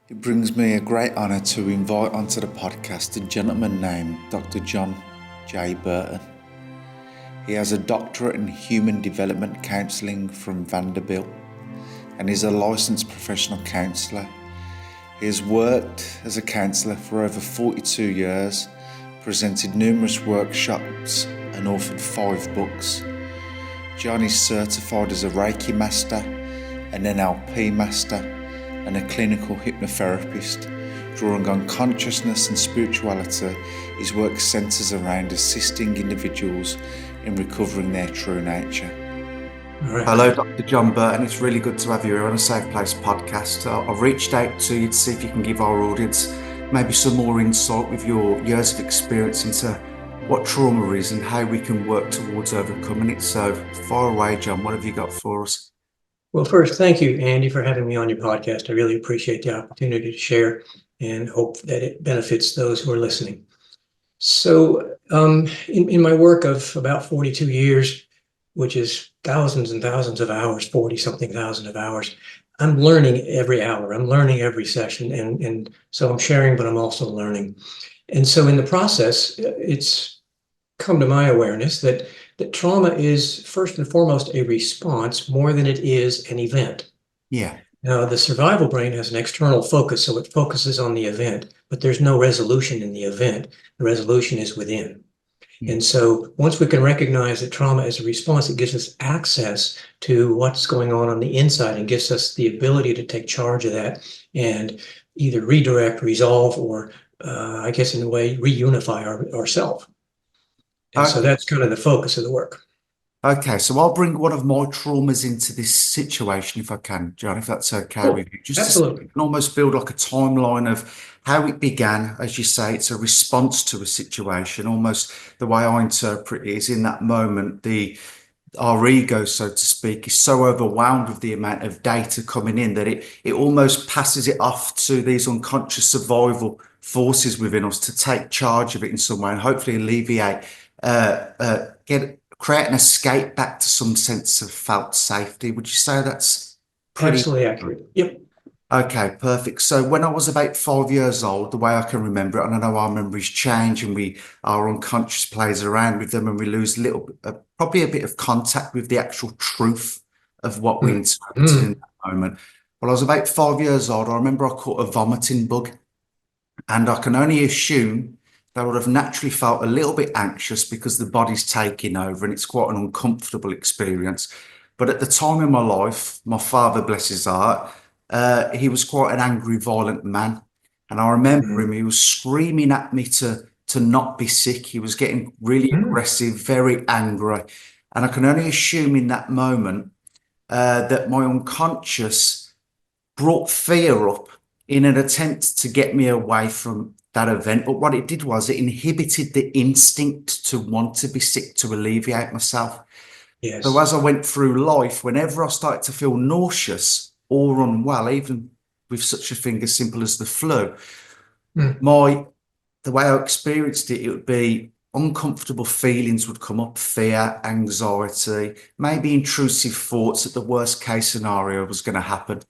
It brings me a great honour to invite onto the podcast a gentleman named Dr John J Burton. He has a doctorate in human development counselling from Vanderbilt and is a licensed professional counsellor. He has worked as a counsellor for over 42 years, presented numerous workshops and authored 5 books. John is certified as a Reiki master, an NLP master and a clinical hypnotherapist. Drawing on consciousness and spirituality, his work centres around assisting individuals in recovering their true nature. Right. Hello, Dr John Burton. It's really good to have you here on a Safe Place podcast. I've reached out to you to see if you can give our audience maybe some more insight with your years of experience into what trauma is and how we can work towards overcoming it. So far away, John, what have you got for us? Well, first, thank you, Andy, for having me on your podcast. I really appreciate the opportunity to share and hope that it benefits those who are listening. So in my work of about 42 years, which is thousands and thousands of hours, 40-something thousand of hours, I'm learning every hour. I'm learning every session. And so I'm sharing, but I'm also learning. And so in the process, it's come to my awareness that trauma is first and foremost a response more than it is an event. Yeah. Now, the survival brain has an external focus, so it focuses on the event, but there's no resolution in the event. The resolution is within. And so once we can recognize that trauma is a response, it gives us access to what's going on the inside and gives us the ability to take charge of that and either redirect, resolve, or I guess in a way, reunify ourselves. And so that's kind of the focus of the work. Okay, so I'll bring one of my traumas into this situation if I can, John, if that's okay with you. Just absolutely. To can almost build like a timeline of how it began. As you say, it's a response to a situation. Almost the way I interpret it is in that moment, our ego, so to speak, is so overwhelmed with the amount of data coming in that it almost passes it off to these unconscious survival forces within us to take charge of it in some way and hopefully alleviate, create an escape back to some sense of felt safety. Would you say that's pretty absolutely accurate? Yep. Okay, perfect. So when I was about 5 years old, the way I can remember it, and I know our memories change and our unconscious plays around with them and we lose probably a bit of contact with the actual truth of what we interpreted in that moment. Well, I was about 5 years old. I remember I caught a vomiting bug and I can only assume that I would have naturally felt a little bit anxious because the body's taking over and it's quite an uncomfortable experience. But at the time in my life, my father, bless his heart, he was quite an angry, violent man. And I remember him, he was screaming at me to not be sick. He was getting really aggressive, very angry. And I can only assume in that moment that my unconscious brought fear up in an attempt to get me away from that event. But what it did was it inhibited the instinct to want to be sick, to alleviate myself. Yes. So as I went through life, whenever I started to feel nauseous or unwell, even with such a thing as simple as the flu, the way I experienced it, it would be uncomfortable feelings would come up, fear, anxiety, maybe intrusive thoughts that the worst case scenario was going to happen.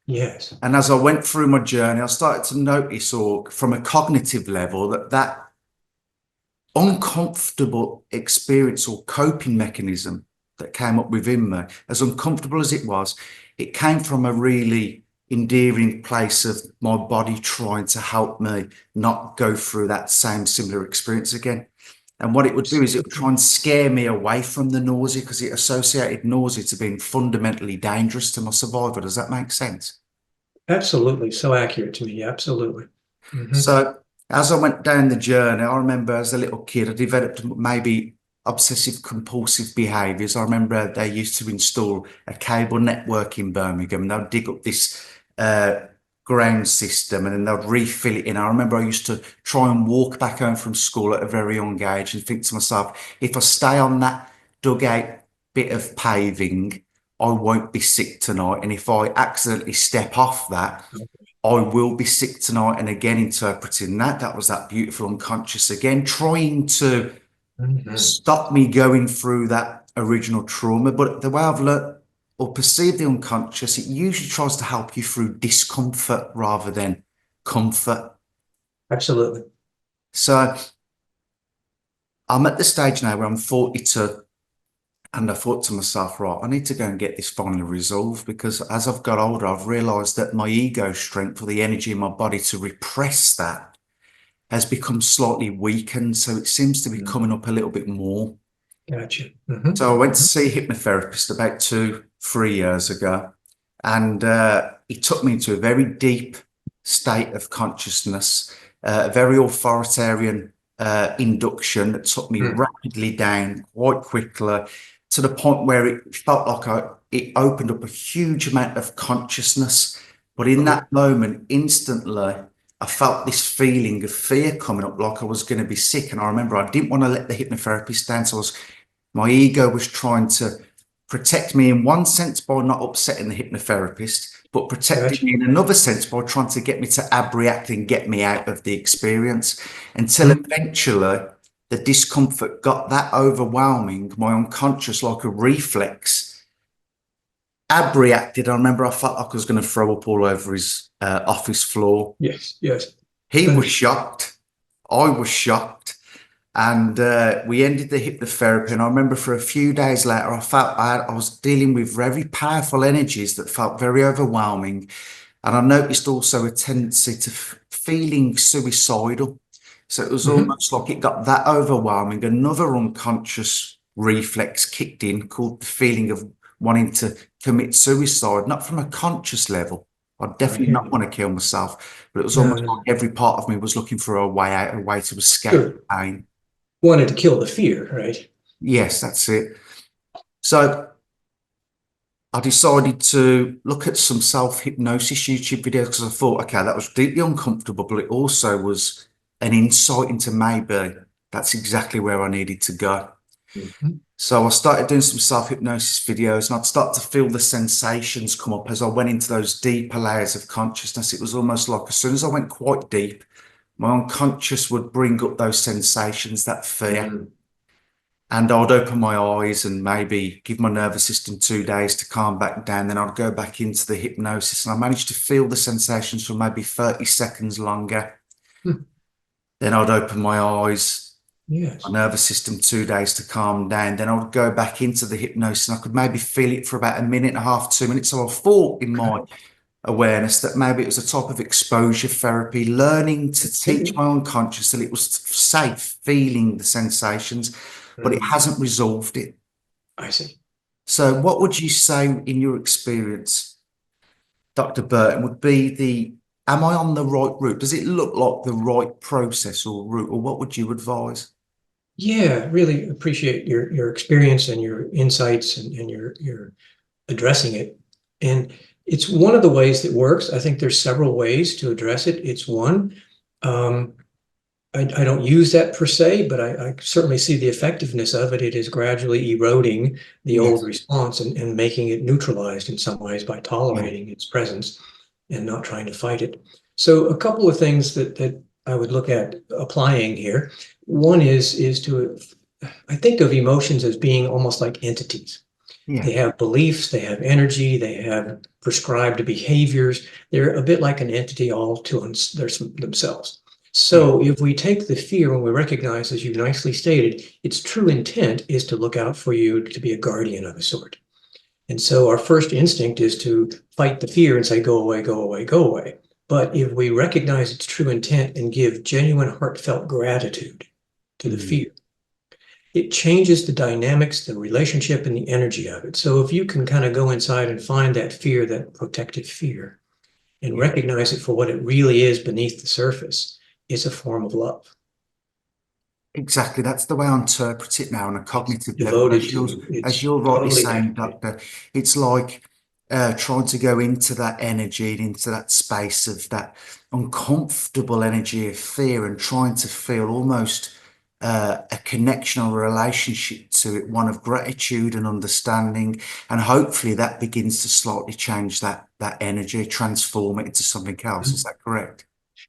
Yes. And as I went through my journey, I started to notice, or from a cognitive level, that uncomfortable experience or coping mechanism that came up within me, as uncomfortable as it was, it came from a really endearing place of my body trying to help me not go through that same similar experience again. And what it would do is it would try and scare me away from the nausea because it associated nausea to being fundamentally dangerous to my survival. Does that make sense? Absolutely. So accurate to me. Absolutely. So as I went down the journey, I remember as a little kid, I developed maybe obsessive compulsive behaviors. I remember they used to install a cable network in Birmingham and they'd dig up this ground system and then they'd refill it in. I remember I used to try and walk back home from school at a very young age and think to myself, if I stay on that dugout bit of paving, I won't be sick tonight. And if I accidentally step off that, I will be sick tonight. And again, interpreting that was that beautiful unconscious again, trying to stop me going through that original trauma. But the way I've learned or perceive the unconscious, it usually tries to help you through discomfort rather than comfort. Absolutely. So I'm at the stage now where I'm 42, and I thought to myself, right, I need to go and get this finally resolved, because as I've got older, I've realized that my ego strength, or the energy in my body to repress that, has become slightly weakened. So it seems to be coming up a little bit more. Gotcha. So I went to see a hypnotherapist about 2-3 years ago, and he took me into a very deep state of consciousness, a very authoritarian induction that took me rapidly down quite quickly, to the point where it felt like it opened up a huge amount of consciousness. But in that moment, instantly, I felt this feeling of fear coming up, like I was going to be sick. And I remember I didn't want to let the hypnotherapist down, so my ego was trying to protect me in one sense by not upsetting the hypnotherapist, but protecting me in another sense by trying to get me to abreact and get me out of the experience, until eventually the discomfort got that overwhelming, my unconscious, like a reflex, abreacted. I remember I felt like I was going to throw up all over his office floor. Yes, yes. He was shocked. I was shocked. And we ended the hypnotherapy. And I remember for a few days later, I felt I was dealing with very powerful energies that felt very overwhelming. And I noticed also a tendency to feeling suicidal. So it was almost like it got that overwhelming. Another unconscious reflex kicked in, called the feeling of wanting to commit suicide, not from a conscious level. I definitely not want to kill myself, but it was almost like every part of me was looking for a way out, a way to escape pain. Wanted to kill the fear, right? Yes, that's it. So I decided to look at some self-hypnosis YouTube videos, because I thought, okay, that was deeply uncomfortable, but it also was an insight into maybe that's exactly where I needed to go. So I started doing some self-hypnosis videos, and I'd start to feel the sensations come up as I went into those deeper layers of consciousness. It was almost like as soon as I went quite deep, my unconscious would bring up those sensations, that fear. And I'd open my eyes and maybe give my nervous system 2 days to calm back down. Then I'd go back into the hypnosis, and I managed to feel the sensations for maybe 30 seconds longer. Then I'd open my eyes, my nervous system 2 days to calm down. Then I would go back into the hypnosis, and I could maybe feel it for about 1.5 to 2 minutes. So I thought in my awareness that maybe it was a type of exposure therapy, learning to teach my unconscious that it was safe feeling the sensations, but it hasn't resolved it. I see. So what would you say in your experience, Dr. Burton, would be am I on the right route? Does it look like the right process or route, or what would you advise? Yeah, really appreciate your experience and your insights and your addressing it. And it's one of the ways that works. I think there's several ways to address it. It's one. I don't use that per se, but I certainly see the effectiveness of it. It is gradually eroding the old response and making it neutralized in some ways by tolerating its presence and not trying to fight it. So a couple of things that I would look at applying here. One is to, I think of emotions as being almost like entities. They have beliefs, they have energy, they have prescribed behaviors. They're a bit like an entity all to themselves. So if we take the fear, when we recognize, as you nicely stated, its true intent is to look out for you, to be a guardian of a sort. And so our first instinct is to fight the fear and say, go away, go away, go away. But if we recognize its true intent and give genuine heartfelt gratitude to the fear, it changes the dynamics, the relationship, and the energy of it. So if you can kind of go inside and find that fear, that protective fear, and recognize it for what it really is beneath the surface, it's a form of love. Exactly. That's the way I interpret it now on a cognitive level. Devoted As you're rightly totally saying, dedicated. Doctor, it's like trying to go into that energy and into that space of that uncomfortable energy of fear, and trying to feel almost a connection or a relationship to it, one of gratitude and understanding. And hopefully that begins to slightly change that energy, transform it into something else. Is that correct?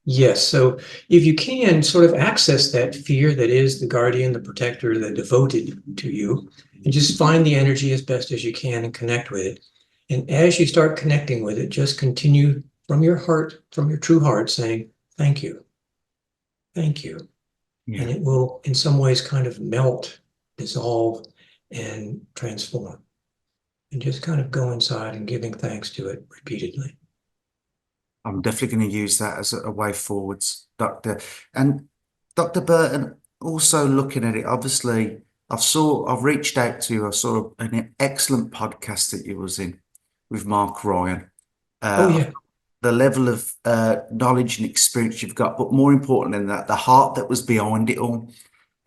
Yes. So if you can sort of access that fear that is the guardian, the protector, the devoted to you, and just find the energy as best as you can and connect with it, And as you start connecting with it, just continue from your heart, from your true heart, saying, thank you, thank you. Yeah. And it will, in some ways, kind of melt, dissolve, and transform. And just kind of go inside and giving thanks to it repeatedly. I'm definitely going to use that as a way forwards, Doctor. And Dr. Burton, also looking at it, obviously, I've reached out to you. I saw an excellent podcast that you was in with Mark Ryan. Oh, yeah. The level of knowledge and experience you've got, but more important than that, the heart that was behind it all,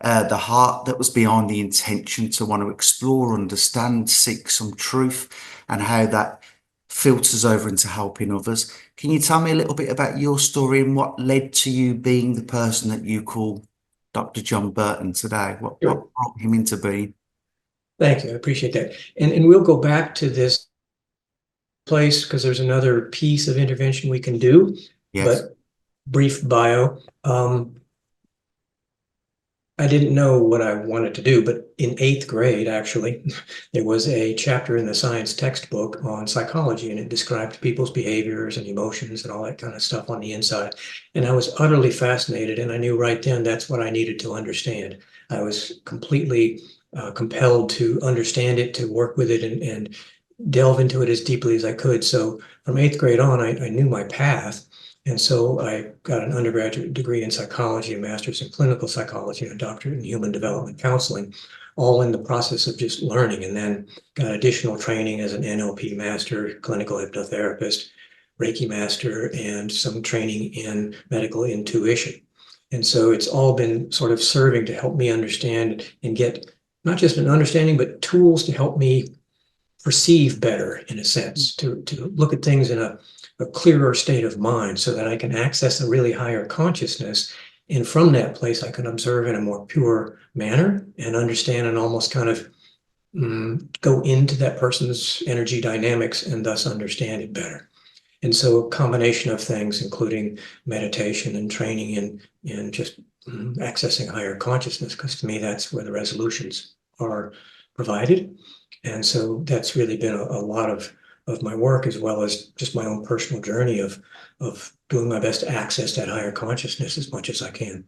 the heart that was behind the intention to want to explore, understand, seek some truth, and how that filters over into helping others. Can you tell me a little bit about your story and what led to you being the person that you call Dr. John Burton today? What Sure. brought him into being? Thank you. I appreciate that. And we'll go back to this place because there's another piece of intervention we can do. Yes. But brief bio. I didn't know what I wanted to do, but in 8th grade, actually, there was a chapter in the science textbook on psychology, and it described people's behaviors and emotions and all that kind of stuff on the inside. And I was utterly fascinated, and I knew right then that's what I needed to understand. I was completely compelled to understand it, to work with it, and delve into it as deeply as I could. So from 8th grade on, I knew my path. And so I got an undergraduate degree in psychology, a master's in clinical psychology, and a doctorate in human development counseling, all in the process of just learning. And then got additional training as an NLP master, clinical hypnotherapist, Reiki master, and some training in medical intuition. And so it's all been sort of serving to help me understand and get not just an understanding, but tools to help me perceive better, in a sense, to look at things in a clearer state of mind so that I can access a really higher consciousness. And from that place, I can observe in a more pure manner and understand and almost kind of go into that person's energy dynamics and thus understand it better. And so a combination of things, including meditation and training in just accessing higher consciousness, because to me, that's where the resolutions are provided. And so that's really been a lot of my work, as well as just my own personal journey of doing my best to access that higher consciousness as much as I can.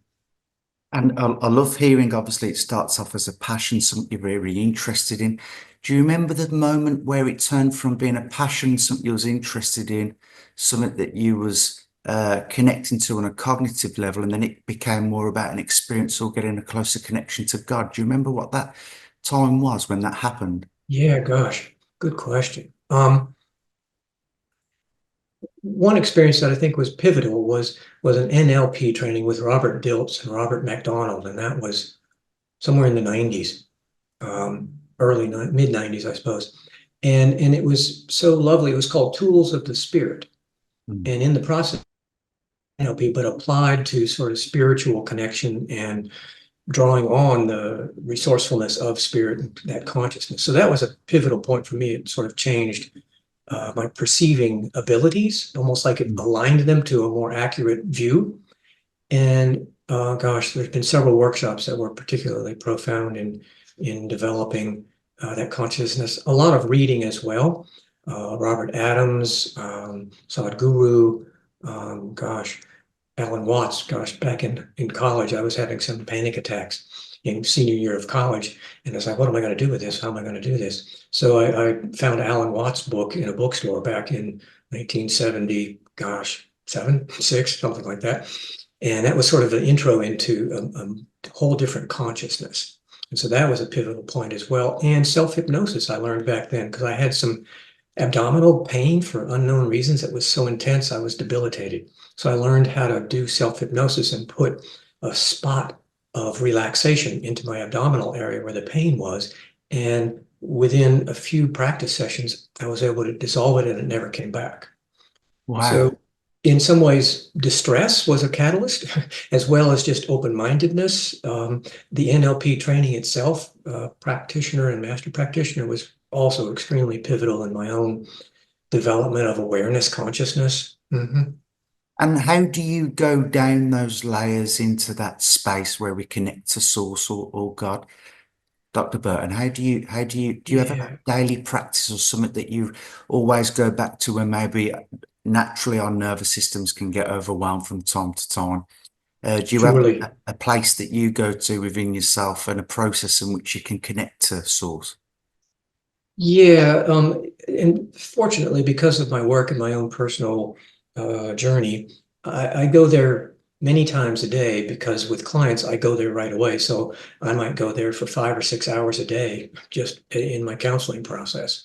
And I love hearing, obviously, it starts off as a passion, something you're very interested in. Do you remember the moment where it turned from being a passion, something you was interested in, something that you was connecting to on a cognitive level, and then it became more about an experience or getting a closer connection to God? Do you remember what that time was when that happened? Yeah, gosh, good question. One experience that I think was pivotal was an NLP training with Robert Dilts and Robert MacDonald, and that was somewhere in the 90s, mid 90s, I suppose. And it was so lovely. It was called Tools of the Spirit. Mm. And in the process, NLP, but applied to sort of spiritual connection and drawing on the resourcefulness of spirit and that consciousness. So that was a pivotal point for me. It sort of changed my perceiving abilities, almost like it aligned them to a more accurate view. And gosh, there's been several workshops that were particularly profound in developing that consciousness. A lot of reading as well. Robert Adams, Sadhguru, Alan Watts. Gosh, back in college, I was having some panic attacks in senior year of college. And I was like, what am I going to do with this? How am I going to do this? So I found Alan Watts' book in a bookstore back in 1970, gosh, 7, 6, something like that. And that was sort of an intro into a whole different consciousness. And so that was a pivotal point as well. And self-hypnosis I learned back then because I had some abdominal pain for unknown reasons that was so intense I was debilitated. So I learned how to do self-hypnosis and put a spot of relaxation into my abdominal area where the pain was. And within a few practice sessions, I was able to dissolve it and it never came back. Wow. So in some ways, distress was a catalyst, as well as just open-mindedness. The NLP training itself, practitioner and master practitioner, was also extremely pivotal in my own development of awareness, consciousness. And how do you go down those layers into that space where we connect to source or God? Dr. Burton, do you have Yeah. a daily practice or something that you always go back to when maybe naturally our nervous systems can get overwhelmed from time to time? Do you have Surely. a place that you go to within yourself and a process in which you can connect to source? Yeah, and fortunately, because of my work and my own personal journey, I go there many times a day because with clients, I go there right away. So I might go there for 5 or 6 hours a day just in my counseling process.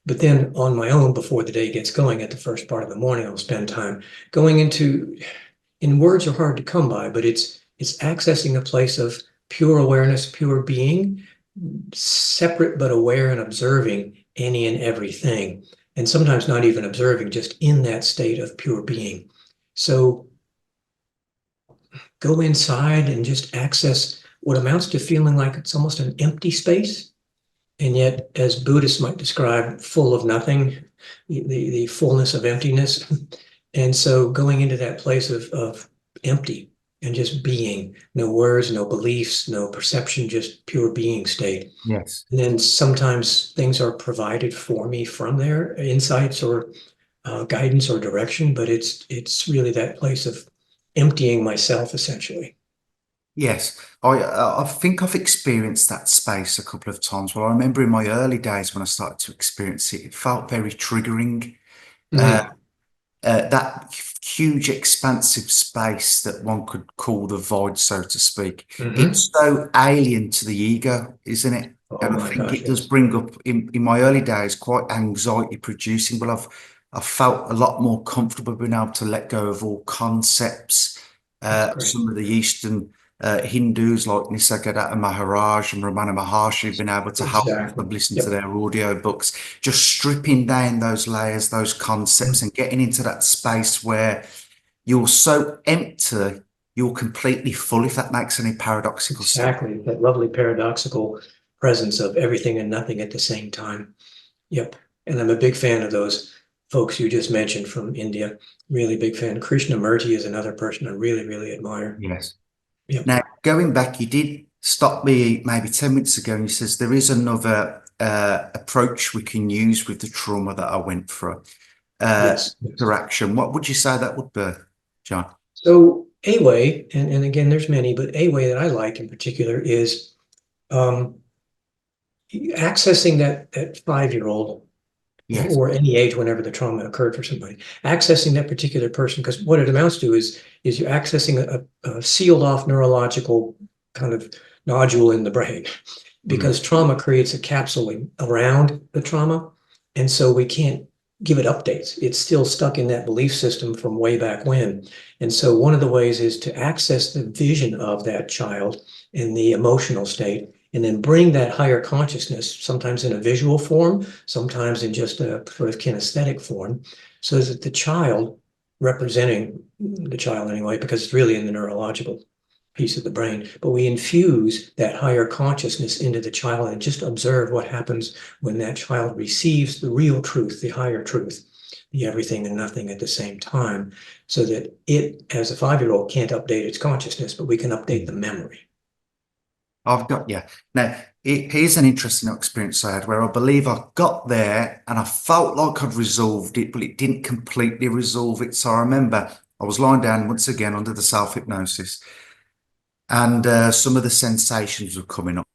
But then on my own, before the day gets going, at the first part of the morning, I'll spend time going into, and words are hard to come by, but it's accessing a place of pure awareness, pure being, separate but aware and observing any and everything, and sometimes not even observing, just in that state of pure being. So go inside and just access what amounts to feeling like it's almost an empty space, and yet, as Buddhists might describe, full of nothing, the fullness of emptiness. And so going into that place of empty and just being, no words, no beliefs, no perception, just pure being state. Yes. And then sometimes things are provided for me from there, insights or guidance or direction, but it's really that place of emptying myself essentially. Yes, I think I've experienced that space a couple of times. Well, I remember in my early days when I started to experience it, it felt very triggering. Uh, Mm-hmm. that huge, expansive space that one could call the void, so to speak. Mm-hmm. It's so alien to the ego, isn't it? Oh And I my think gosh, it does yes. bring up in my early days quite anxiety producing, but I've felt a lot more comfortable being able to let go of all concepts. That's great. Some of the Eastern Hindus like Nisargadatta Maharaj and Ramana Maharshi have been able to help us. Exactly. I've listened to Yep. their audio books, just stripping down those layers, those concepts, and getting into that space where you're so empty, you're completely full, if that makes any paradoxical sense. Exactly. That lovely paradoxical presence of everything and nothing at the same time. Yep. And I'm a big fan of those folks you just mentioned from India. Really big fan. Krishnamurti is another person I really, really admire. Yes. Yep. Now, going back, you did stop me maybe 10 minutes ago and you says there is another approach we can use with the trauma that I went through. Yes. Interaction. What would you say that would be, John? So a way, and again, there's many, but a way that I like in particular is um, accessing that 5-year-old Yes. or any age whenever the trauma occurred for somebody, accessing that particular person, because what it amounts to is you're accessing a sealed off neurological kind of nodule in the brain, Mm. because trauma creates a capsule around the trauma, and so we can't give it updates. It's still stuck in that belief system from way back when. And so one of the ways is to access the vision of that child in the emotional state, and then bring that higher consciousness, sometimes in a visual form, sometimes in just a sort of kinesthetic form, so that the child, representing the child anyway, because it's really in the neurological piece of the brain, but we infuse that higher consciousness into the child and just observe what happens when that child receives the real truth, the higher truth, the everything and nothing at the same time, so that it, as a 5-year-old, can't update its consciousness, but we can update the memory. I've got, yeah. Now, here's an interesting experience I had where I believe I got there and I felt like I'd resolved it, but it didn't completely resolve it. So I remember I was lying down once again under the self-hypnosis and some of the sensations were coming up.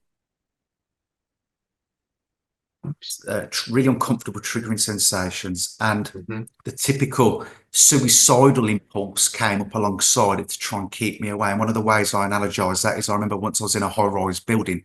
Really uncomfortable, triggering sensations, and Mm-hmm. the typical suicidal impulse came up alongside it to try and keep me away. And one of the ways I analogize that is I remember once I was in a high-rise building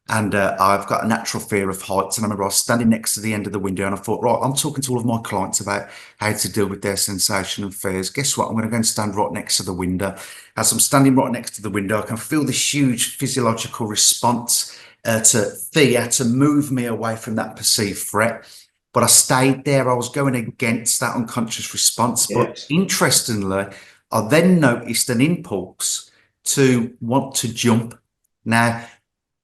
and I've got a natural fear of heights. And I remember I was standing next to the end of the window and I thought, right, I'm talking to all of my clients about how to deal with their sensation and fears. Guess what? I'm going to go and stand right next to the window. As I'm standing right next to the window, I can feel this huge physiological response to fear to move me away from that perceived threat. But I stayed there. I was going against that unconscious response. But Yes. interestingly, I then noticed an impulse to want to jump. Now,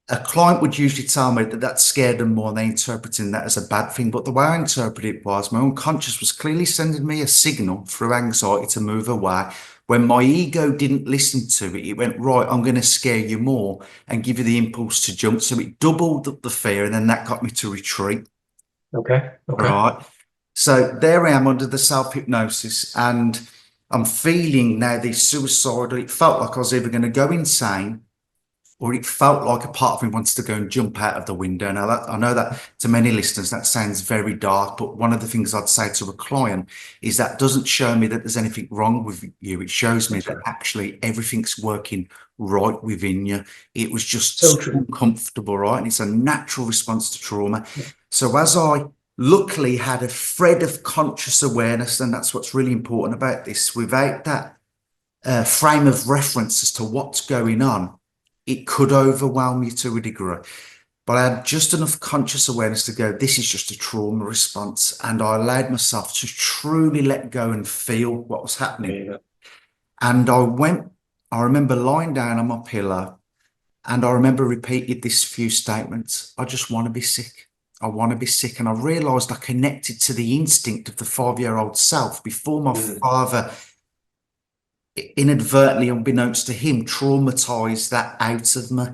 a client would usually tell me that that scared them more and they interpreting that as a bad thing. But the way I interpreted it was my unconscious was clearly sending me a signal through anxiety to move away. When my ego didn't listen to it, it went, right, I'm going to scare you more and give you the impulse to jump. So it doubled up the fear, and then that got me to retreat. Okay. Okay. Right. So there I am under the self-hypnosis, and I'm feeling now this suicidal. It felt like I was either going to go insane, or it felt like a part of me wants to go and jump out of the window. Now, that, I know that to many listeners, that sounds very dark, but one of the things I'd say to a client is that doesn't show me that there's anything wrong with you. It shows me that actually everything's working right within you. It was just So so true. uncomfortable, right? And it's a natural response to trauma. Yeah. So as I luckily had a thread of conscious awareness, and that's what's really important about this, without that frame of reference as to what's going on, it could overwhelm you to a degree. But I had just enough conscious awareness to go, this is just a trauma response. And I allowed myself to truly let go and feel what was happening. Yeah. And I remember lying down on my pillow, and I remember repeated this few statements. I just want to be sick. I want to be sick. And I realized I connected to the instinct of the 5-year-old self before my father, inadvertently, unbeknownst to him, traumatized that out of me.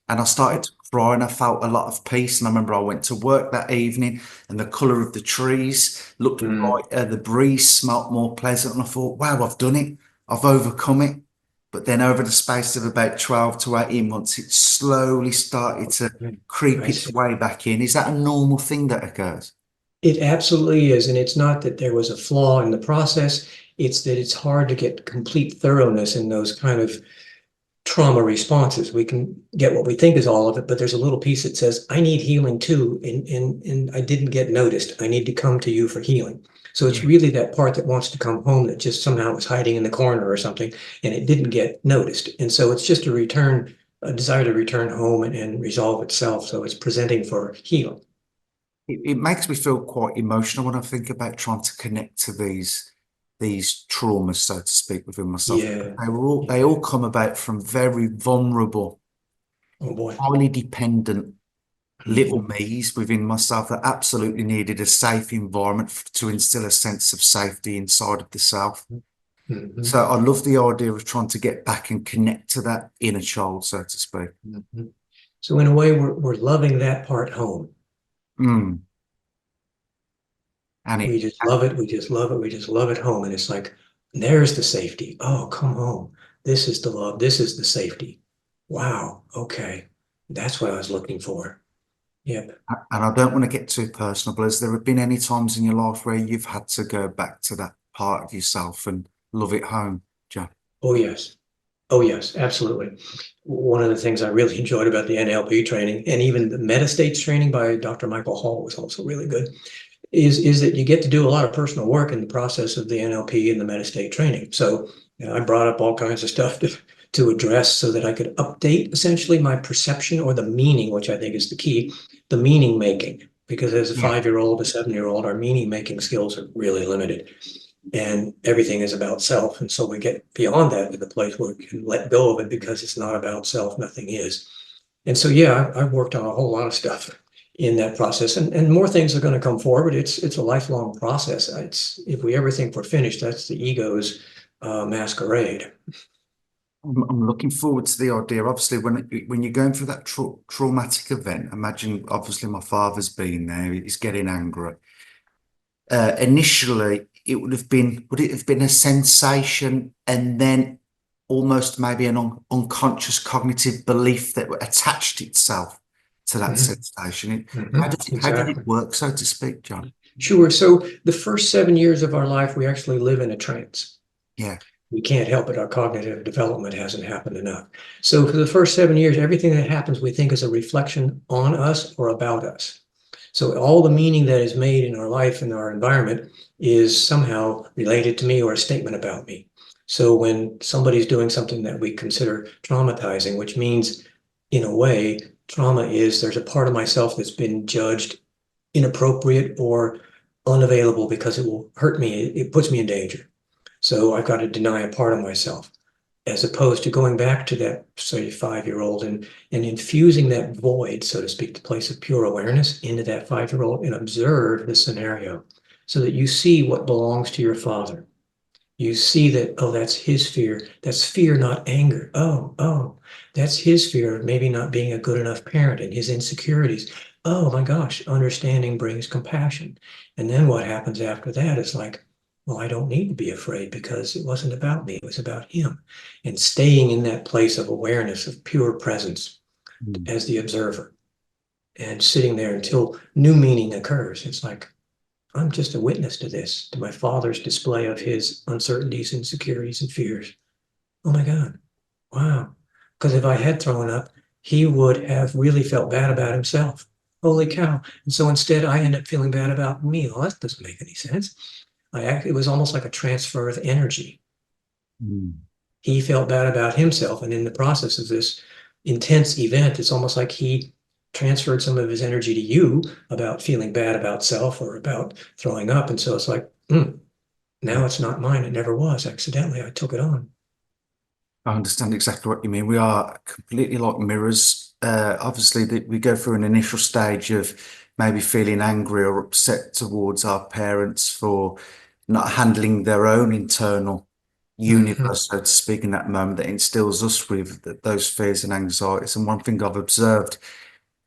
And I started to cry, and I felt a lot of peace. And I remember I went to work that evening, and the colour of the trees looked brighter, the breeze smelt more pleasant. And I thought, wow, I've done it. I've overcome it. But then over the space of about 12 to 18 months, it slowly started to creep its way back in. Is that a normal thing that occurs? It absolutely is. And it's not that there was a flaw in the process. It's that it's hard to get complete thoroughness in those kind of trauma responses. We can get what we think is all of it, but there's a little piece that says, I need healing too. And I didn't get noticed. I need to come to you for healing. So it's really that part that wants to come home that just somehow was hiding in the corner or something, and it didn't get noticed. And so it's just a desire to return home and resolve itself. So it's presenting for healing. It makes me feel quite emotional when I think about trying to connect to these traumas, so to speak, within myself. Yeah. They all come about from very vulnerable, Oh boy. highly dependent little me's within myself that absolutely needed a safe environment to instill a sense of safety inside of the self. So I love the idea of trying to get back and connect to that inner child, so to speak. So in a way, we're loving that part home. And We just love it. We just love it. We just love it home. And it's like, there's the safety. Oh, come home. This is the love. This is the safety. Wow. Okay. That's what I was looking for. Yep. And I don't want to get too personal, but has there been any times in your life where you've had to go back to that part of yourself and love it home, John? Oh, yes. Oh, yes, absolutely. One of the things I really enjoyed about the NLP training, and even the meta states training by Dr. Michael Hall, was also really good, is that you get to do a lot of personal work in the process of the NLP and the meta state training. So I brought up all kinds of stuff to address so that I could update essentially my perception, or the meaning, which I think is the key, the meaning making. Because as a 5-year-old, a 7-year-old, our meaning making skills are really limited. And everything is about self. And so we get beyond that to the place where we can let go of it, because it's not about self, nothing is. And so, yeah, I've worked on a whole lot of stuff in that process, and more things are going to come forward. It's a lifelong process. If we ever think we're finished, that's the ego's masquerade. I'm looking forward to the idea. Obviously, when you're going through that traumatic event, imagine, obviously, my father's been there. He's getting angry. Initially, would it have been a sensation, and then almost maybe an unconscious cognitive belief that attached itself to that sensation? How did it work, so to speak, John? Sure. So the first 7 years of our life, we actually live in a trance. Yeah. We can't help it. Our cognitive development hasn't happened enough. So for the first 7 years, everything that happens, we think is a reflection on us or about us. So all the meaning that is made in our life and our environment is somehow related to me or a statement about me. So when somebody's doing something that we consider traumatizing, which means, in a way, trauma is there's a part of myself that's been judged inappropriate or unavailable because it will hurt me. It puts me in danger. So I've got to deny a part of myself. as opposed to going back to that, say, 5-year-old and infusing that void, so to speak, the place of pure awareness into that 5-year-old and observe the scenario so that you see what belongs to your father. You see that, oh, that's his fear. That's fear, not anger. Oh, that's his fear of maybe not being a good enough parent and his insecurities. Oh my gosh, understanding brings compassion. And then what happens after that is like, well, I don't need to be afraid because it wasn't about me. It was about him. And staying in that place of awareness, of pure presence as the observer and sitting there until new meaning occurs. It's like, I'm just a witness to this, to my father's display of his uncertainties, insecurities, and fears. Oh my God. Wow. Because if I had thrown up, he would have really felt bad about himself. Holy cow. And so instead, I end up feeling bad about me. Well, that doesn't make any sense. It was almost like a transfer of energy. He felt bad about himself. And in the process of this intense event, it's almost like he transferred some of his energy to you about feeling bad about self or about throwing up. And so it's like, now it's not mine. It never was. Accidentally, I took it on. I understand exactly what you mean. We are completely like mirrors. Obviously, we go through an initial stage of maybe feeling angry or upset towards our parents for not handling their own internal universe, so to speak, in that moment that instills us with those fears and anxieties. And one thing I've observed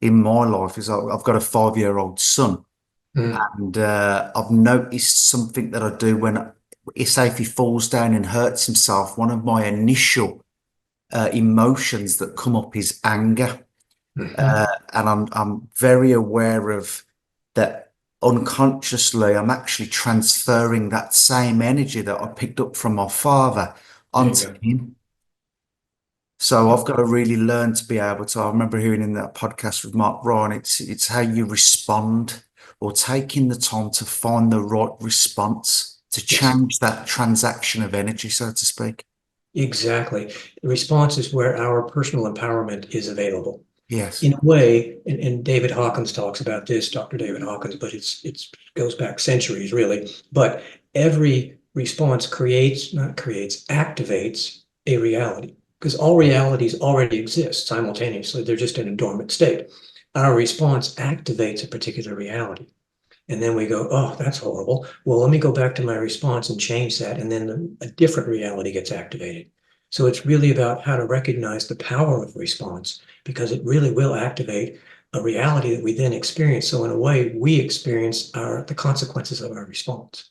in my life is I've got a 5-year-old son, and I've noticed something that I do when, say, if he falls down and hurts himself, one of my initial emotions that come up is anger. And I'm very aware of that. Unconsciously, I'm actually transferring that same energy that I picked up from my father onto him. So I've got to really learn to be able to. I remember hearing in that podcast with Mark Ryan, it's how you respond, or taking the time to find the right response to change that transaction of energy, so to speak. Exactly. The response is where our personal empowerment is available. Yes. In a way, and David Hawkins talks about this, Dr. David Hawkins, but it goes back centuries, really. But every response activates a reality, because all realities already exist simultaneously. They're just in a dormant state. Our response activates a particular reality. And then we go, oh, that's horrible. Well, let me go back to my response and change that. And then a different reality gets activated. So it's really about how to recognize the power of response, because it really will activate a reality that we then experience. So in a way, we experience the consequences of our response.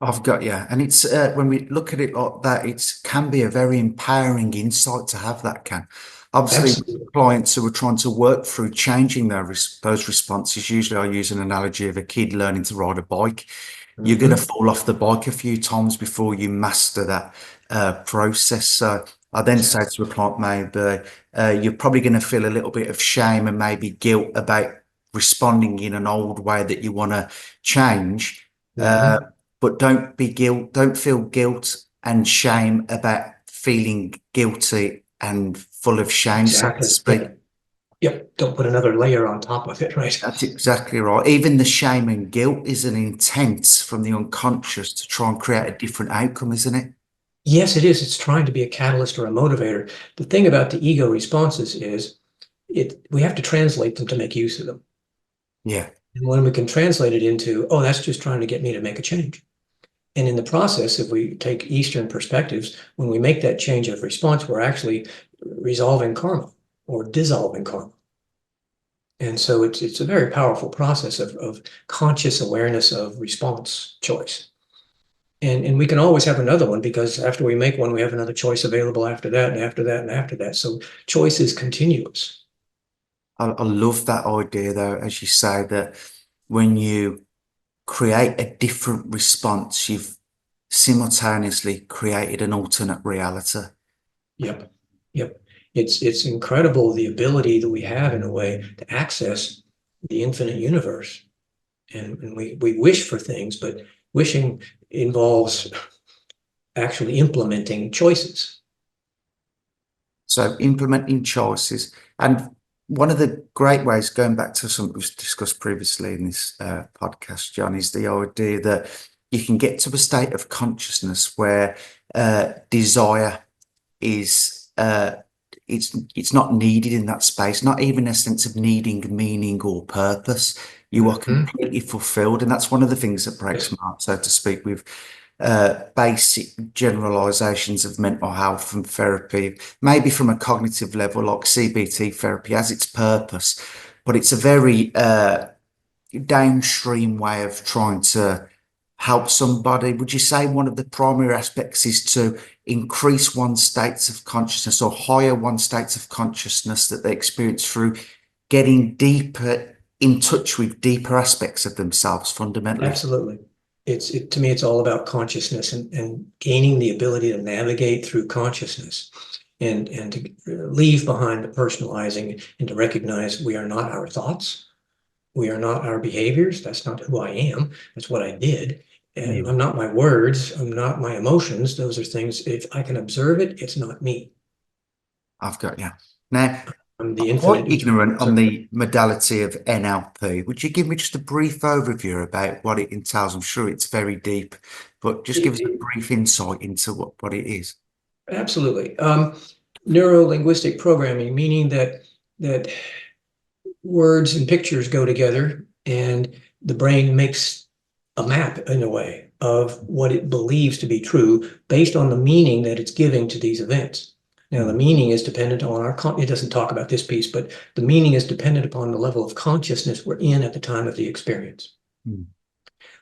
I've got you. And it's when we look at it like that, it can be a very empowering insight to have that, Ken. Obviously, Absolutely. clients who are trying to work through changing those responses, usually I use an analogy of a kid learning to ride a bike. You're going to fall off the bike a few times before you master that process. So I then say to a client, maybe you're probably going to feel a little bit of shame and maybe guilt about responding in an old way that you want to change. But don't feel guilt and shame about feeling guilty and full of shame, so to speak. Yep. Don't put another layer on top of it, right? That's exactly right. Even the shame and guilt is an intent from the unconscious to try and create a different outcome, isn't it? Yes, it is. It's trying to be a catalyst or a motivator. The thing about the ego responses is we have to translate them to make use of them. Yeah. And when we can translate it into, oh, that's just trying to get me to make a change. And in the process, if we take Eastern perspectives, when we make that change of response, we're actually resolving karma or dissolving karma. And so it's a very powerful process of conscious awareness of response choice. And we can always have another one, because after we make one, we have another choice available after that, and after that, and after that. So choice is continuous. I love that idea, though, as you say, that when you create a different response, you've simultaneously created an alternate reality. Yep. It's incredible, the ability that we have in a way to access the infinite universe. And we wish for things, but wishing involves actually implementing choices. So implementing choices. And one of the great ways, going back to something we've discussed previously in this podcast, John, is the idea that you can get to a state of consciousness where desire is it's not needed in that space, not even a sense of needing meaning or purpose. You are completely fulfilled, and that's one of the things that breaks my heart, so to speak, with basic generalizations of mental health and therapy, maybe from a cognitive level, like CBT therapy has its purpose, but it's a very downstream way of trying to help somebody. Would you say one of the primary aspects is to increase one's states of consciousness or higher one's states of consciousness that they experience through getting deeper in touch with deeper aspects of themselves fundamentally? Absolutely. To me, it's all about consciousness and gaining the ability to navigate through consciousness and to leave behind the personalizing and to recognize we are not our thoughts. We are not our behaviors. That's not who I am. That's what I did. And I'm not my words. I'm not my emotions. Those are things, if I can observe it, it's not me. I've got you. Now, I'm the I'm quite infinite. ignorant on the modality of NLP. Would you give me just a brief overview about what it entails? I'm sure it's very deep, but just give us a brief insight into what it is. Absolutely. Neurolinguistic programming, meaning that words and pictures go together and the brain makes a map in a way of what it believes to be true based on the meaning that it's giving to these events. Now, the meaning is dependent on it doesn't talk about this piece, but the meaning is dependent upon the level of consciousness we're in at the time of the experience,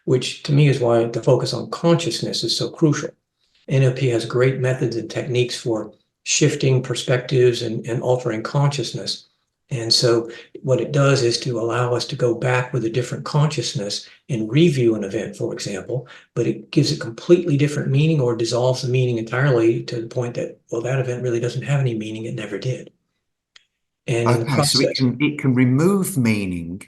which to me is why the focus on consciousness is so crucial. NLP has great methods and techniques for shifting perspectives and altering consciousness. And so what it does is to allow us to go back with a different consciousness and review an event, for example, but it gives a completely different meaning or dissolves the meaning entirely to the point that, well, that event really doesn't have any meaning. It never did. And in the Okay, so process, it can remove meaning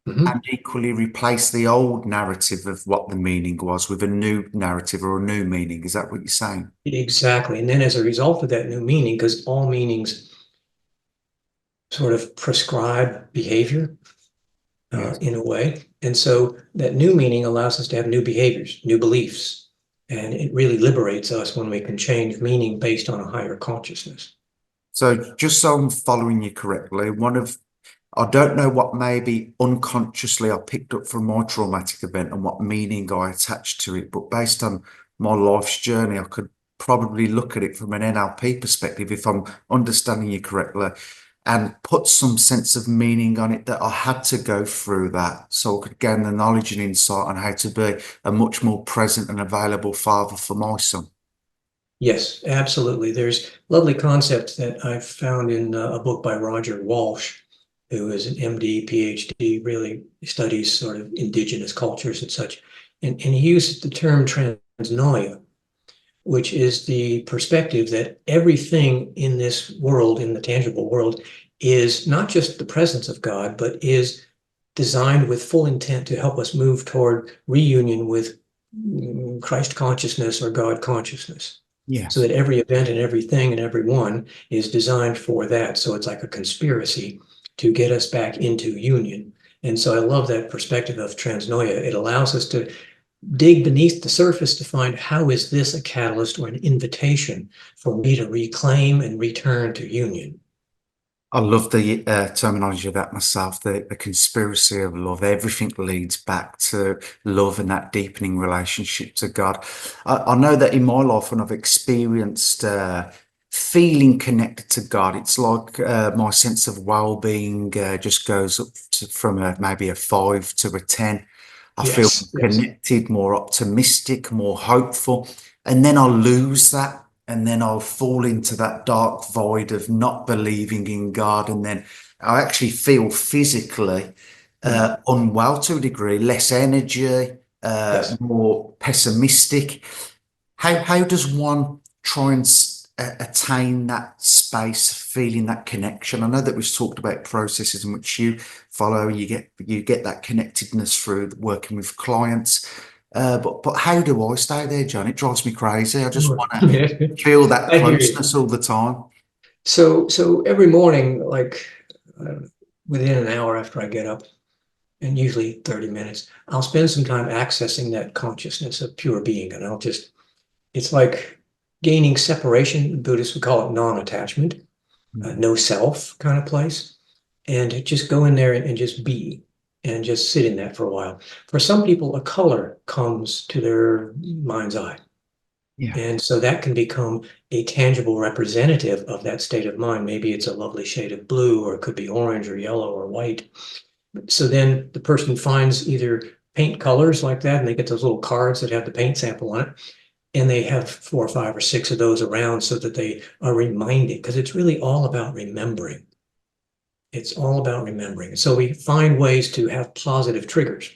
Mhm. and equally replace the old narrative of what the meaning was with a new narrative or a new meaning. Is that what you're saying? Exactly. And then as a result of that new meaning, because all meanings sort of prescribe behavior, Yes. in a way. And so that new meaning allows us to have new behaviors, new beliefs. And it really liberates us when we can change meaning based on a higher consciousness. So just so I'm following you correctly, I don't know what maybe unconsciously I picked up from my traumatic event and what meaning I attached to it, but based on my life's journey, I could probably look at it from an NLP perspective, if I'm understanding you correctly, and put some sense of meaning on it that I had to go through that so I could gain the knowledge and insight on how to be a much more present and available father for my son. Yes, absolutely. There's lovely concepts that I've found in a book by Roger Walsh, who is an MD, PhD, really studies sort of indigenous cultures and such. And he uses the term transnoia, which is the perspective that everything in this world, in the tangible world, is not just the presence of God, but is designed with full intent to help us move toward reunion with Christ consciousness or God consciousness. So Yes. that every event and everything and everyone is designed for that. So it's like a conspiracy to get us back into union. And so I love that perspective of transnoia. It allows us to dig beneath the surface to find how is this a catalyst or an invitation for me to reclaim and return to union. I love the terminology of that myself, the conspiracy of love. Everything leads back to love and that deepening relationship to God. I know that in my life, when I've experienced feeling connected to God, it's like my sense of well-being just goes up from maybe a 5 to a 10. I feel Yes, yes. connected, more optimistic, more hopeful. And then I lose that. And then I'll fall into that dark void of not believing in God. And then I actually feel physically unwell to a degree, less energy, Yes. more pessimistic. How does one try and attain that space, feeling that connection? I know that we've talked about processes in which you follow. You get that connectedness through working with clients. But how do I stay there, John? It drives me crazy. I just want to feel that I hear you. closeness all the time. So every morning, like within an hour after I get up, and usually 30 minutes, I'll spend some time accessing that consciousness of pure being. And it's like gaining separation. Buddhists would call it non-attachment, no self kind of place, and just go in there and just be and just sit in that for a while. For some people, a color comes to their mind's eye. Yeah. And so that can become a tangible representative of that state of mind. Maybe it's a lovely shade of blue, or it could be orange or yellow or white. So then the person finds either paint colors like that, and they get those little cards that have the paint sample on it, and they have 4 or 5 or 6 of those around so that they are reminded, because it's really all about remembering. It's all about remembering. So we find ways to have positive triggers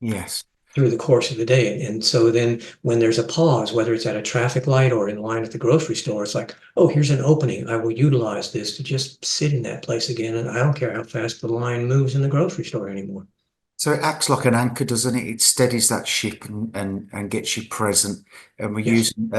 Yes. through the course of the day. And so then when there's a pause, whether it's at a traffic light or in line at the grocery store, it's like, oh, here's an opening. I will utilize this to just sit in that place again. And I don't care how fast the line moves in the grocery store anymore. So it acts like an anchor, doesn't it? It steadies that ship and gets you present. And we're Yes. using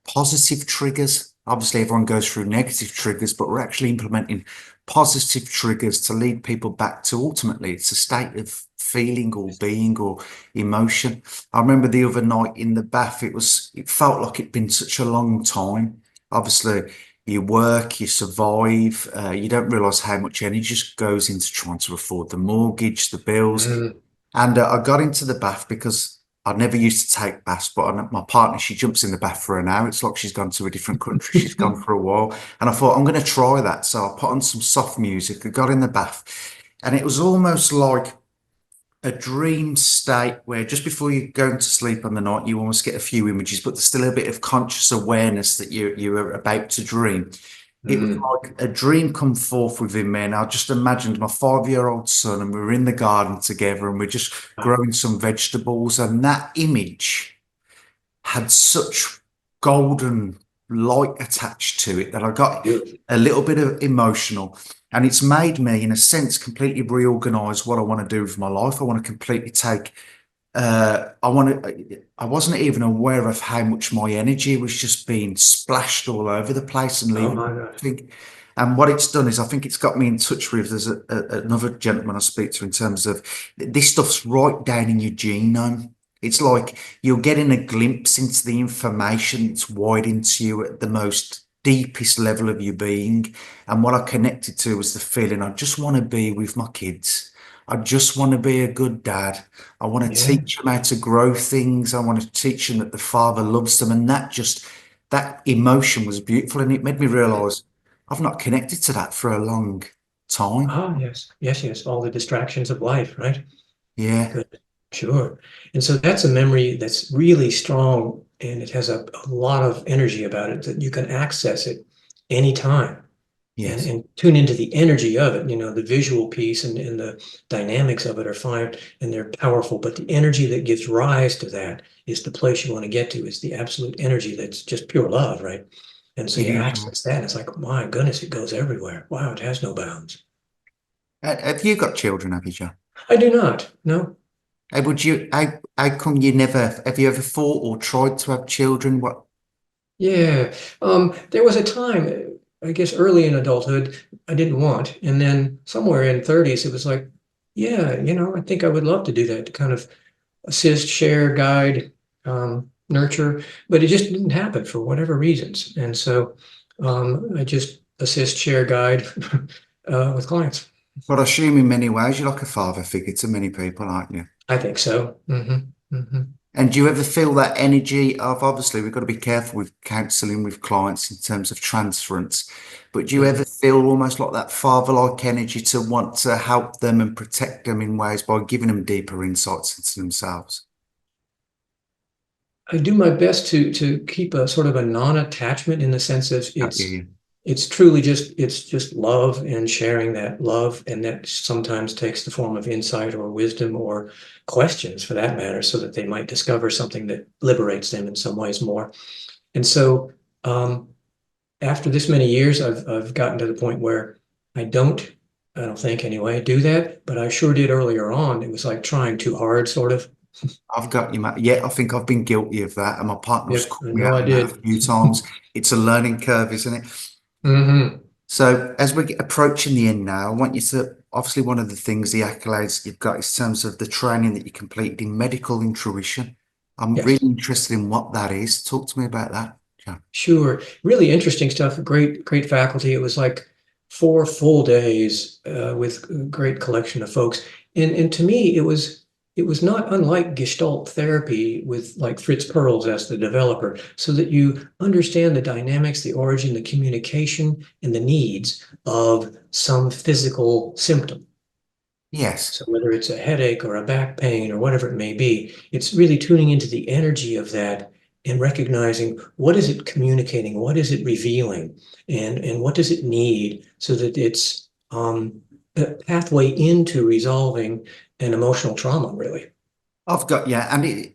positive triggers. Obviously, everyone goes through negative triggers, but we're actually implementing positive triggers to lead people back to ultimately it's a state of feeling or being or emotion. I remember the other night in the bath, it felt like it'd been such a long time. Obviously, you work, you survive, you don't realize how much energy just goes into trying to afford the mortgage, the bills. And I got into the bath because I never used to take baths, but my partner, she jumps in the bath for an hour. It's like she's gone to a different country. She's gone for a while. And I thought, I'm going to try that. So I put on some soft music. I got in the bath, and it was almost like a dream state where just before you go to sleep on the night, you almost get a few images, but there's still a bit of conscious awareness that you're about to dream. It was like a dream come forth within me, and I just imagined my 5-year-old son, and we were in the garden together, and we're just growing some vegetables, and that image had such golden light attached to it that I got a little bit of emotional. And it's made me, in a sense, completely reorganize what I want to do with my life. I want to completely take, I wasn't even aware of how much my energy was just being splashed all over the place and Oh leaving. my God. And what it's done is I think it's got me in touch with, there's another gentleman I speak to in terms of this stuff's right down in your genome. It's like you're getting a glimpse into the information that's wired into you at the most deepest level of your being. And what I connected to was the feeling I just want to be with my kids. I just want to be a good dad. I want to teach them how to grow things. I want to teach them that the father loves them. And that emotion was beautiful. And it made me realize I've not connected to that for a long time. Oh, yes. Yes, yes. All the distractions of life, right? Yeah. Good. Sure. And so that's a memory that's really strong, and it has a lot of energy about it that you can access it anytime Yes. and tune into the energy of it. You know, the visual piece and the dynamics of it are fine and they're powerful, but the energy that gives rise to that is the place you want to get to, is the absolute energy that's just pure love, right? And so you Yeah. access that, and it's like, my goodness, it goes everywhere. Wow, it has no bounds. Have you got children, have you, John? I do not. No. How come you never, have you ever thought or tried to have children? What? Yeah. There was a time, I guess early in adulthood, I didn't want. And then somewhere in 30s, it was like, yeah, I think I would love to do that, to kind of assist, share, guide, nurture. But it just didn't happen for whatever reasons. And so I just assist, share, guide with clients. But I assume in many ways you're like a father figure to many people, aren't you? I think so. And do you ever feel that energy of, obviously, we've got to be careful with counselling with clients in terms of transference, but do you ever feel almost like that father-like energy to want to help them and protect them in ways by giving them deeper insights into themselves? I do my best to keep a sort of a non-attachment, in the sense of Yeah. it's truly just love and sharing that love, and that sometimes takes the form of insight or wisdom or questions, for that matter, so that they might discover something that liberates them in some ways more. And so after this many years, I've gotten to the point where I don't think anyway, do that, but I sure did earlier on. It was like trying too hard, sort of. I've got you, Matt. Yeah, I think I've been guilty of that, and my partner's Yep, called I me know out I on that a did. few times. It's a learning curve, isn't it? So as we're approaching the end now, I want you to, obviously one of the things, the accolades you've got in terms of the training that you completed in medical intuition. I'm Yes. really interested in what that is. Talk to me about that. John? Sure. Really interesting stuff. Great faculty. It was like 4 full days with a great collection of folks. And to me, it was not unlike Gestalt therapy with like Fritz Perls as the developer, so that you understand the dynamics, the origin, the communication, and the needs of some physical symptom. Yes. So whether it's a headache or a back pain or whatever it may be, it's really tuning into the energy of that and recognizing what is it communicating, what is it revealing, and what does it need so that it's a pathway into resolving an emotional trauma, really. I've got, yeah, and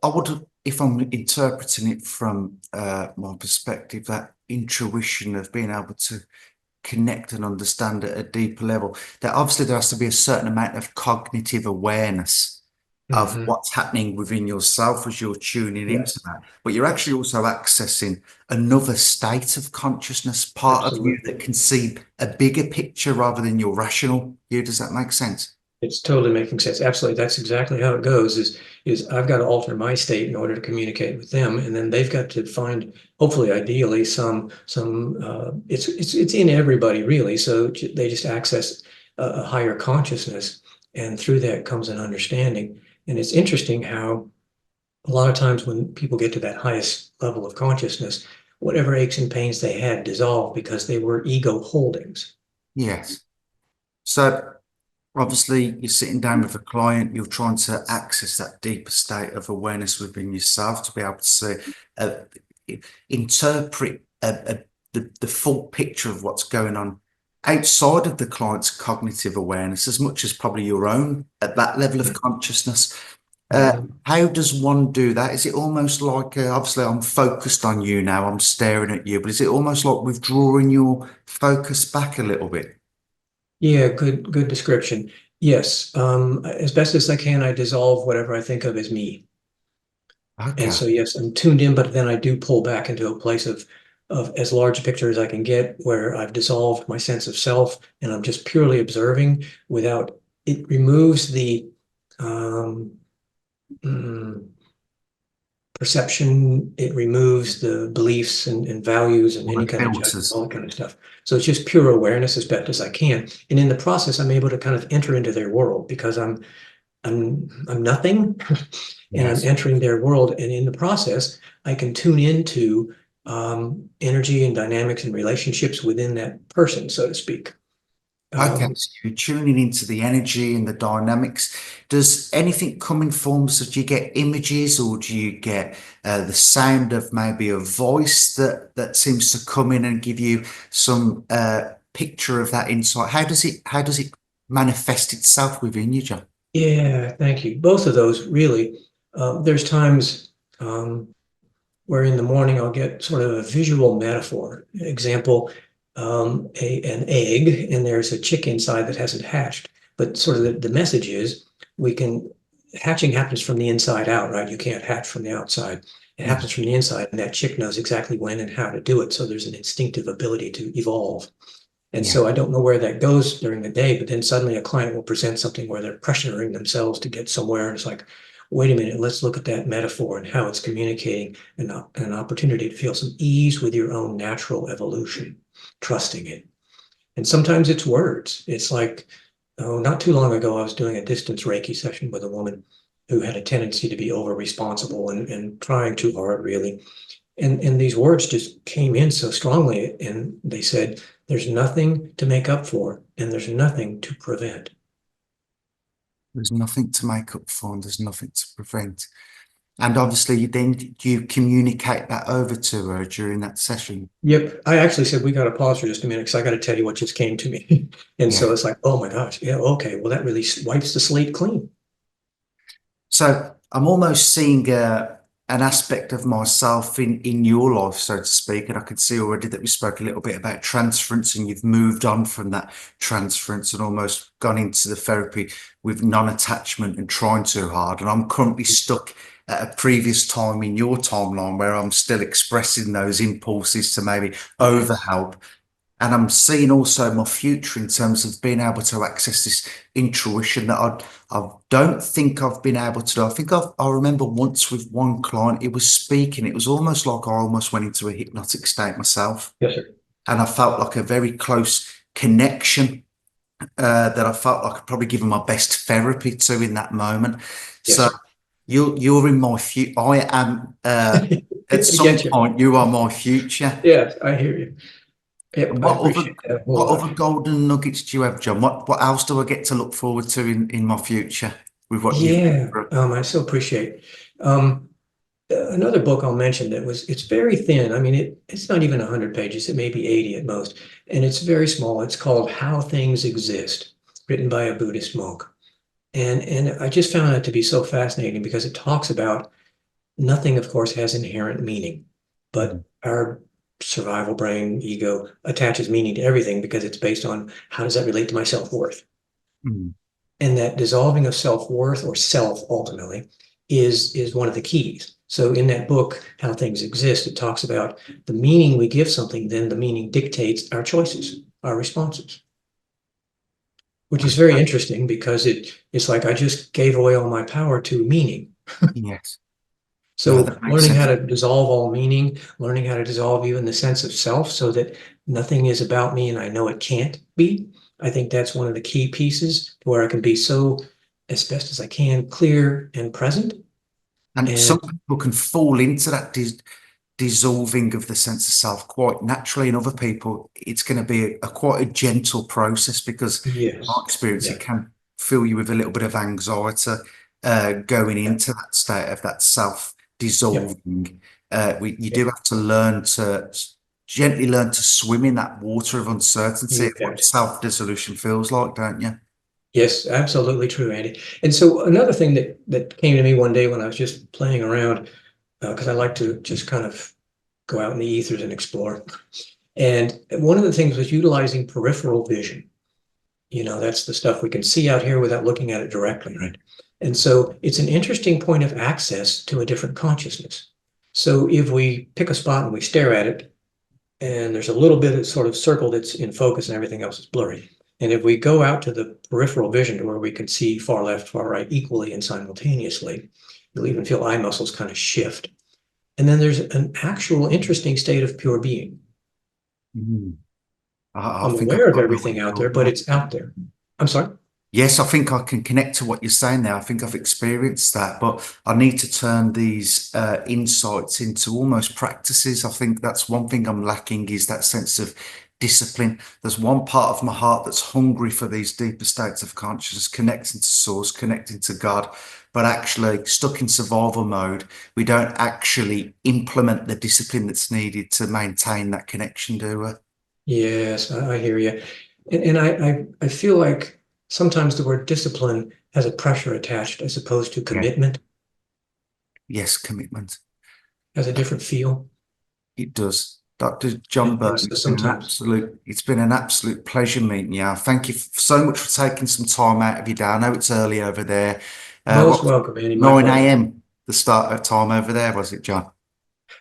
I would, if I'm interpreting it from my perspective, that intuition of being able to connect and understand at a deeper level, that obviously there has to be a certain amount of cognitive awareness of Mhm. what's happening within yourself as you're tuning Yeah, into that. But you're actually also accessing another state of consciousness, part of you absolutely. that can see a bigger picture rather than your rational you. Does that make sense? It's totally making sense. Absolutely. That's exactly how it goes is I've got to alter my state in order to communicate with them. And then they've got to find, hopefully, ideally, it's in everybody really. So they just access a higher consciousness. And through that comes an understanding. And it's interesting how a lot of times when people get to that highest level of consciousness, whatever aches and pains they had dissolve because they were ego holdings. Yes. So obviously, you're sitting down with a client, you're trying to access that deeper state of awareness within yourself to be able to see, uh, interpret the full picture of what's going on outside of the client's cognitive awareness, as much as probably your own at that level of consciousness. Mhm. How does one do that? Is it almost like, obviously, I'm focused on you now, I'm staring at you, but is it almost like withdrawing your focus back a little bit? Yeah, good description. Yes, as best as I can, I dissolve whatever I think of as me. And Okay. so, yes, I'm tuned in, but then I do pull back into a place of as large a picture as I can get, where I've dissolved my sense of self, and I'm just purely observing without it removes the um, mm, perception, it removes the beliefs and values and All any the kind of judgment, filters. all that kind of stuff. So it's just pure awareness as best as I can. And in the process, I'm able to kind of enter into their world because I'm nothing and I'm Yes. entering their world. And in the process, I can tune into energy and dynamics and relationships within that person, so to speak. Okay, Um, so you're tuning into the energy and the dynamics. Does anything come in forms of, do you get images or do you get the sound of maybe a voice that seems to come in and give you some picture of that insight? How does it manifest itself within you, John? yeah, thank you. Both of those really. There's times where in the morning I'll get sort of a visual metaphor. Example, an egg, and there's a chick inside that hasn't hatched. But sort of the message is we can hatching happens from the inside out, right? You can't hatch from the outside. It Yeah, happens from the inside, and that chick knows exactly when and how to do it. So there's an instinctive ability to evolve. And yeah, so I don't know where that goes during the day, but then suddenly a client will present something where they're pressuring themselves to get somewhere. And it's like, wait a minute, let's look at that metaphor and how it's communicating an opportunity to feel some ease with your own natural evolution, trusting it. And sometimes it's words. It's like, oh, not too long ago, I was doing a distance Reiki session with a woman who had a tendency to be over responsible and trying too hard, really. And these words just came in so strongly. And they said, there's nothing to make up for, and there's nothing to prevent. there's nothing to make up for and there's nothing to prevent. And obviously, then do you communicate that over to her during that session? Yep. I actually said, we got to pause for just a minute because I got to tell you what just came to me. And Yeah. so it's like, oh my gosh. Yeah. Okay. Well, that really wipes the slate clean. So I'm almost seeing an aspect of myself in your life, so to speak. And I can see already that we spoke a little bit about transference and you've moved on from that transference and almost gone into the therapy with non-attachment and trying too hard. And I'm currently stuck at a previous time in your timeline where I'm still expressing those impulses to maybe Yes. overhelp. And I'm seeing also my future in terms of being able to access this intuition that I don't think I've been able to do. I remember once with one client, he was speaking. It was almost like I almost went into a hypnotic state myself. Yes, sir. And I felt like a very close connection that I felt like I could probably give him my best therapy to in that moment. Yes, So sir. you're in my future. I am, I at some get you. point, you are my future. Yes, I hear you. Yep, And I appreciate that a whole what lot. other golden nuggets do you have, John? What else do I get to look forward to in my future with what you've been Yeah, through? I so appreciate. Another book I'll mention it's very thin. I mean, it's not even 100 pages. It may be 80 at most. And it's very small. It's called How Things Exist, written by a Buddhist monk. And I just found it to be so fascinating because it talks about nothing, of course, has inherent meaning, but our survival brain, ego attaches meaning to everything because it's based on how does that relate to my self-worth? Mm. And that dissolving of self-worth or self ultimately is one of the keys. So in that book, How Things Exist, it talks about the meaning we give something, then the meaning dictates our choices, our responses, which is very interesting because it's like I just gave away all my power to meaning. Yes. No, So that makes learning how sense. to dissolve all meaning, learning how to dissolve even the sense of self so that nothing is about me and I know it can't be. I think that's one of the key pieces where I can be so, as best as I can, clear and present. And And some people can fall into that dissolving of the sense of self quite naturally, and other people, it's going to be a quite a gentle process because, in my yes, experience, yeah, it can fill you with a little bit of anxiety going yeah, into that state of that self yeah, dissolving. You yeah, do have to gently learn to swim in that water of uncertainty you of what bet. self dissolution feels like, don't you? Yes, absolutely true, Andy. And so another thing that came to me one day when I was just playing around, because I like to just kind of go out in the ethers and explore. And one of the things was utilizing peripheral vision. That's the stuff we can see out here without looking at it directly, right? And so it's an interesting point of access to a different consciousness. So if we pick a spot and we stare at it, and there's a little bit of sort of circle that's in focus and everything else is blurry. And if we go out to the peripheral vision to where we can see far left, far right equally and simultaneously, you'll even feel eye muscles kind of shift. And then there's an actual interesting state of pure being. Mm. I I'm think aware of I know what everything you're out there, talking but about. it's out there. I'm sorry? Yes, I think I can connect to what you're saying there. I think I've experienced that, but I need to turn these insights into almost practices. I think that's one thing I'm lacking is that sense of discipline. There's one part of my heart that's hungry for these deeper states of consciousness, connecting to source, connecting to God, but actually stuck in survival mode, we don't actually implement the discipline that's needed to maintain that connection, do we? Yes, I hear you. And I feel like sometimes the word discipline has a pressure attached as opposed to Yeah. commitment, Yes, commitment. has a different feel. It does. Dr. John And Burton, so sometimes, it's been an absolute pleasure meeting you. Thank you so much for taking some time out of your day. I know it's early over there. most What was it? welcome, Andy, my 9 pleasure. a.m. the start of time over there, was it, John?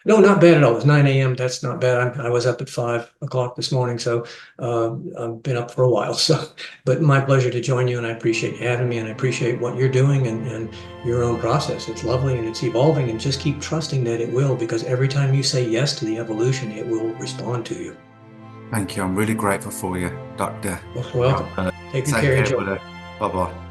No, not bad at all. It was 9 a.m. That's not bad. I was up at 5 o'clock this morning, so I've been up for a while. So, but my pleasure to join you, and I appreciate you having me, and I appreciate what you're doing and your own process. It's lovely and it's evolving, and just keep trusting that it will, because every time you say yes to the evolution, it will respond to you. Thank you. I'm really grateful for you, Dr. Most John welcome. Burton. Take good Take care. care, Enjoy. brother. Bye-bye.